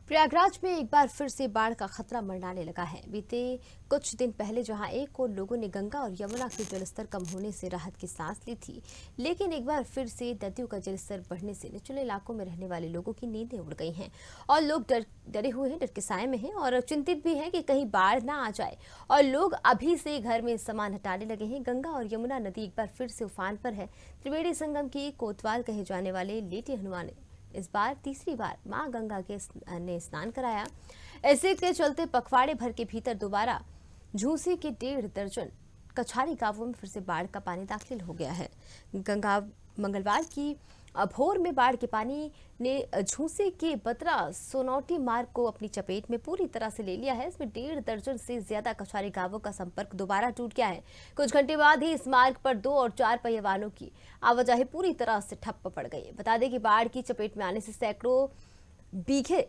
प्रयागराज में एक बार फिर से बाढ़ का खतरा मंडराने लगा है। बीते कुछ दिन पहले जहां एक और लोगों ने गंगा और यमुना के जलस्तर कम होने से राहत की सांस ली थी, लेकिन एक बार फिर से नदियों का जलस्तर बढ़ने से निचले इलाकों में रहने वाले लोगों की नींदें उड़ गई हैं और लोग डरे हुए हैं, डर के साए में हैं और चिंतित भी हैं कि कहीं बाढ़ ना आ जाए। और लोग अभी से घर में सामान हटाने लगे हैं। गंगा और यमुना नदी एक बार फिर से उफान पर है। त्रिवेणी संगम की कोतवाल कहे जाने वाले लेटी हनुमान इस बार तीसरी बार मां गंगा के ने स्नान कराया। ऐसे के चलते पखवाड़े भर के भीतर दोबारा झूसी के 1.5 दर्जन कछारी गांवों में फिर से बाढ़ का पानी दाखिल हो गया है। गंगा मंगलवार की अभोर में बाढ़ के पानी ने झूसी के बतरा सोनौटी मार्ग को अपनी चपेट में पूरी तरह से ले लिया है। इसमें 1.5 दर्जन से ज्यादा कछारी गांवों का संपर्क दोबारा टूट गया है। कुछ घंटे बाद ही इस मार्ग पर 2 और 4 पहिए वाहनों की आवाजाही पूरी तरह से ठप्प पड़ गई है। बता दें कि बाढ़ की चपेट में आने से सैकड़ों बीघे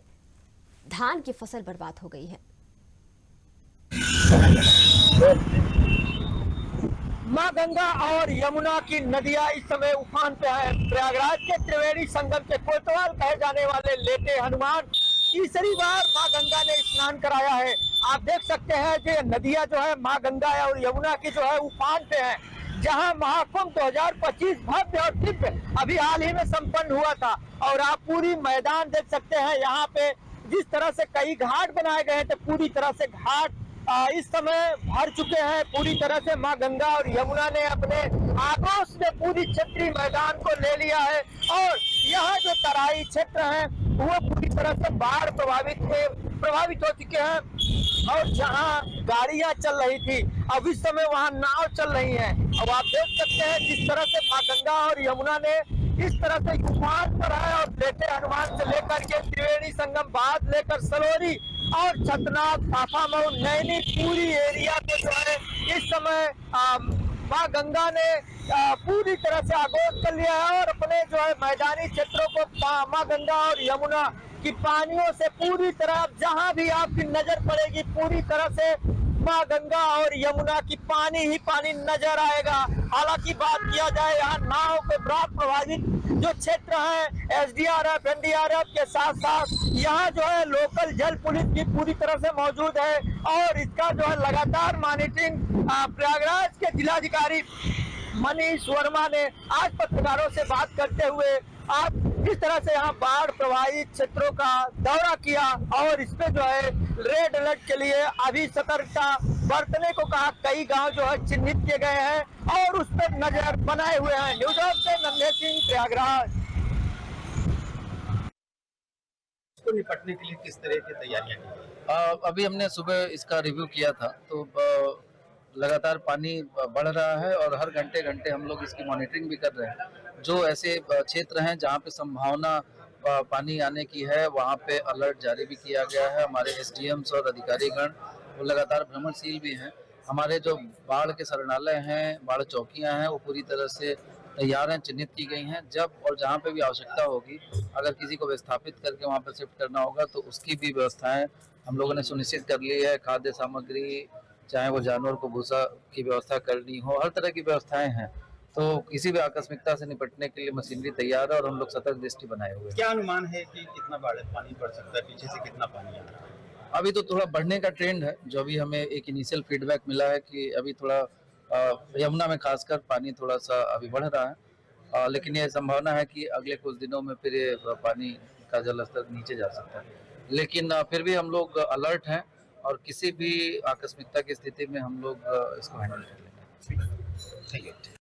धान की फसल बर्बाद हो गई है। मां गंगा और यमुना की नदियां इस समय उफान पे है। प्रयागराज के त्रिवेणी संगम के कोतवाल कहे जाने वाले लेटे हनुमान तीसरी बार मां गंगा ने स्नान कराया है। आप देख सकते हैं कि नदियां जो है मां गंगा और यमुना की जो है उफान पे है। जहां महाकुंभ 2025 भव्य और दिव्य अभी हाल ही में संपन्न हुआ था और आप पूरी मैदान देख सकते हैं। यहाँ पे जिस तरह से कई घाट बनाए गए थे, पूरी तरह से घाट इस समय भर चुके हैं। पूरी तरह से मां गंगा और यमुना ने अपने आक्रोश में पूरी क्षेत्रीय मैदान को ले लिया है और यहाँ जो तराई क्षेत्र है वो पूरी तरह से बाढ़ प्रभावित हो चुके हैं। और जहाँ गाड़ियां चल रही थी अब इस समय वहाँ नाव चल रही है। अब आप देख सकते हैं जिस तरह से मां गंगा और यमुना ने इस तरह से उफान पर है और लेटे हनुमान से लेकर के त्रिवेणी संगम बांध लेकर सलोरी और छतनाथ, फाफामऊ, नैनी पूरी एरिया को जो है इस समय मां गंगा ने पूरी तरह से आगोश कर लिया है और अपने जो है मैदानी क्षेत्रों को मां गंगा और यमुना की पानियों से पूरी तरह जहां भी आपकी नजर पड़ेगी पूरी तरह से मां गंगा और यमुना की पानी ही पानी नजर आएगा। हालांकि बात किया जाए यहाँ नाव पे बाढ़ प्रभावित जो क्षेत्र है एसडीआरएफ, एनडीआरएफ के साथ साथ यहाँ जो है लोकल जल पुलिस भी पूरी तरह से मौजूद है और इसका जो है लगातार मॉनिटरिंग प्रयागराज के जिलाधिकारी मनीष वर्मा ने आज पत्रकारों से बात करते हुए आप इस तरह से यहाँ बाढ़ प्रभावित क्षेत्रों का दौरा किया और इस पे जो है रेड अलर्ट के लिए अभी सतर्कता बरतने को कहा। कई गांव जो है चिन्हित किए गए हैं और उस पर नजर बनाए हुए हैं। न्यूज ऑफ से नन्हे सिंह, प्रयागराज। इसको निपटने के लिए किस तरह की तैयारियां की? अभी हमने सुबह इसका रिव्यू किया था तो लगातार पानी बढ़ रहा है और हर घंटे घंटे हम लोग इसकी मॉनिटरिंग भी कर रहे हैं। जो ऐसे क्षेत्र हैं जहां पे संभावना पानी आने की है वहां पे अलर्ट जारी भी किया गया है। हमारे एसडीएम्स और अधिकारीगण वो लगातार भ्रमणशील भी हैं। हमारे जो बाढ़ के शरणालय हैं, बाढ़ चौकियां हैं, वो पूरी तरह से तैयार हैं, चिन्हित की गई हैं। जब और जहाँ पे भी आवश्यकता होगी, अगर किसी को विस्थापित करके वहाँ पर शिफ्ट करना होगा तो उसकी भी व्यवस्थाएं हम लोगों ने सुनिश्चित कर ली है। खाद्य सामग्री, चाहे वो जानवर को भूसा की व्यवस्था करनी हो, हर तरह की व्यवस्थाएं हैं। तो किसी भी आकस्मिकता से निपटने के लिए मशीनरी तैयार है और हम लोग सतर्क दृष्टि बनाए हुए हैं। क्या अनुमान है कि कितना पानी बढ़ सकता है, पीछे से कितना पानी आ रहा है? अभी तो थोड़ा बढ़ने का ट्रेंड है। जो अभी हमें एक इनिशियल फीडबैक मिला है कि अभी थोड़ा यमुना में खासकर पानी थोड़ा सा अभी बढ़ रहा है, लेकिन ये संभावना है कि अगले कुछ दिनों में फिर ये पानी का जल स्तर नीचे जा सकता है। लेकिन फिर भी हम लोग अलर्ट हैं और किसी भी आकस्मिकता की स्थिति में हम लोग इसको हैंडल कर लेंगे। ठीक है।